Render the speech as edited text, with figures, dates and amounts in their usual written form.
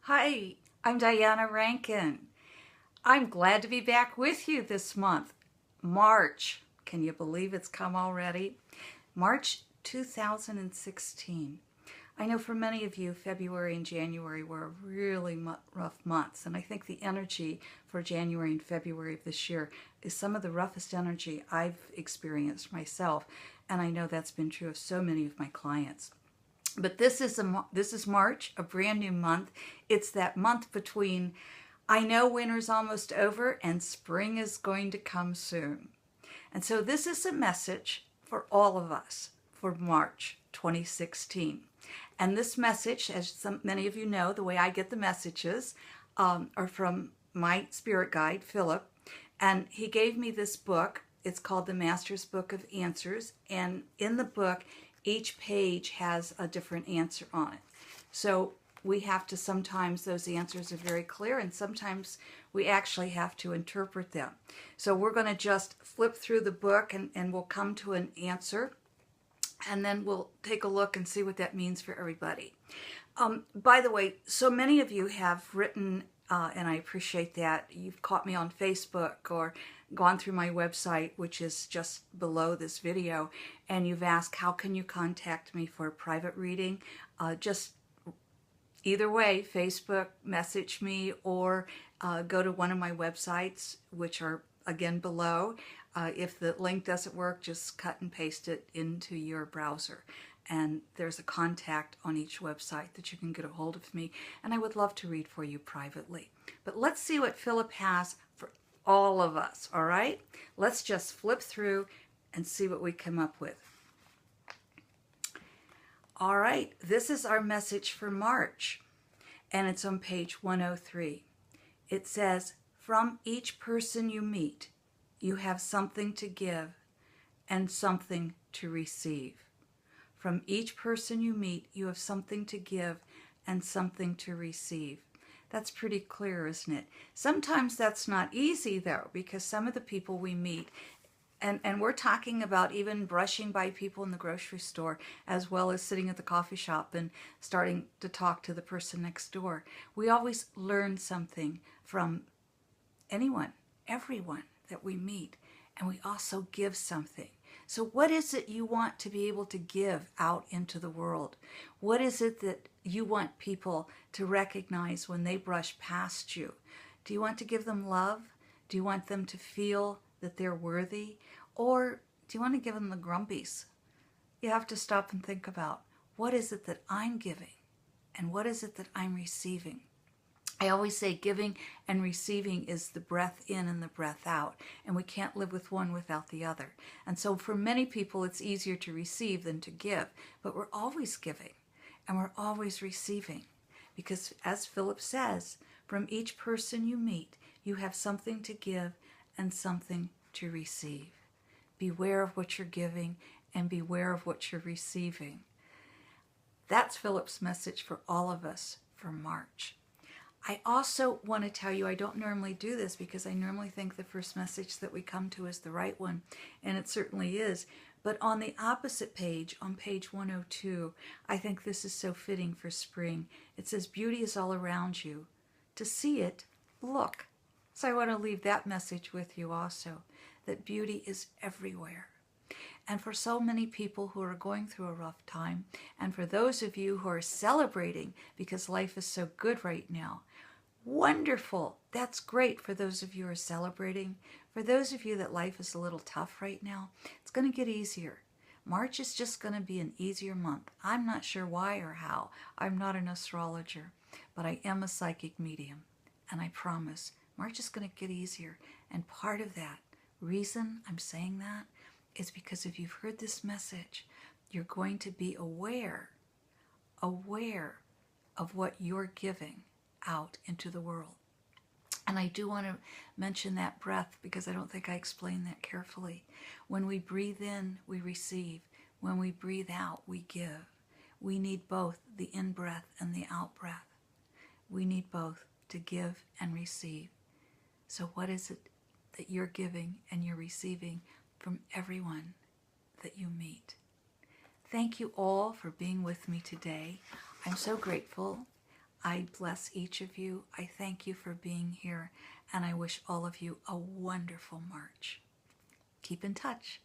Hi, I'm Diana Rankin. I'm glad to be back with you this month. March. Can you believe it's come already? March 2016. I know for many of you, February and January were really rough months, and I think the energy for January and February of this year is some of the roughest energy I've experienced myself, and I know that's been true of so many of my clients. But this is March, a brand new month. It's that month between I know winter's almost over and spring is going to come soon. And so this is a message for all of us for March 2016. And this message, as many of you know, the way I get the messages are from my spirit guide, Philip. And he gave me this book. It's called The Master's Book of Answers. And in the book, each page has a different answer on it. So we have to, sometimes those answers are very clear, and sometimes we actually have to interpret them. So we're going to just flip through the book and we'll come to an answer, and then we'll take a look and see what that means for everybody. By the way, so many of you have written, and I appreciate that. You've caught me on Facebook or gone through my website, which is just below this video, and you've asked, how can you contact me for a private reading? Just either way, Facebook, message me, or go to one of my websites, which are again below. If the link doesn't work, just cut and paste it into your browser. And there's a contact on each website that you can get a hold of me, and I would love to read for you privately. But let's see what Philip has for all of us, all right? Let's just flip through and see what we come up with. All right, this is our message for March, and it's on page 103. It says, from each person you meet, you have something to give and something to receive. From each person you meet, you have something to give and something to receive. That's pretty clear, isn't it? Sometimes that's not easy, though, because some of the people we meet, and we're talking about even brushing by people in the grocery store, as well as sitting at the coffee shop and starting to talk to the person next door. We always learn something from anyone, everyone that we meet, and we also give something. So what is it you want to be able to give out into the world? What is it that you want people to recognize when they brush past you? Do you want to give them love? Do you want them to feel that they're worthy? Or do you want to give them the grumpies? You have to stop and think about, what is it that I'm giving? And what is it that I'm receiving? I always say giving and receiving is the breath in and the breath out, and we can't live with one without the other. And so for many people, it's easier to receive than to give, but we're always giving and we're always receiving, because as Philip says, from each person you meet, you have something to give and something to receive. Beware of what you're giving and beware of what you're receiving. That's Philip's message for all of us for March. I also want to tell you, I don't normally do this because I normally think the first message that we come to is the right one, and it certainly is. But on the opposite page, on page 102, I think this is so fitting for spring. It says, beauty is all around you. To see it, look. So I want to leave that message with you also, that beauty is everywhere. And for so many people who are going through a rough time, and for those of you who are celebrating because life is so good right now, wonderful. That's great for those of you who are celebrating. For those of you that life is a little tough right now, it's going to get easier. March is just going to be an easier month. I'm not sure why or how. I'm not an astrologer, but I am a psychic medium. And I promise, March is going to get easier. And part of that reason I'm saying that is because if you've heard this message, you're going to be aware of what you're giving out into the world. And I do want to mention that breath because I don't think I explained that carefully. When we breathe in, we receive. When we breathe out, we give. We need both the in-breath and the out-breath. We need both to give and receive. So what is it that you're giving and you're receiving from everyone that you meet? Thank you all for being with me today. I'm so grateful. I bless each of you. I thank you for being here, and I wish all of you a wonderful March. Keep in touch.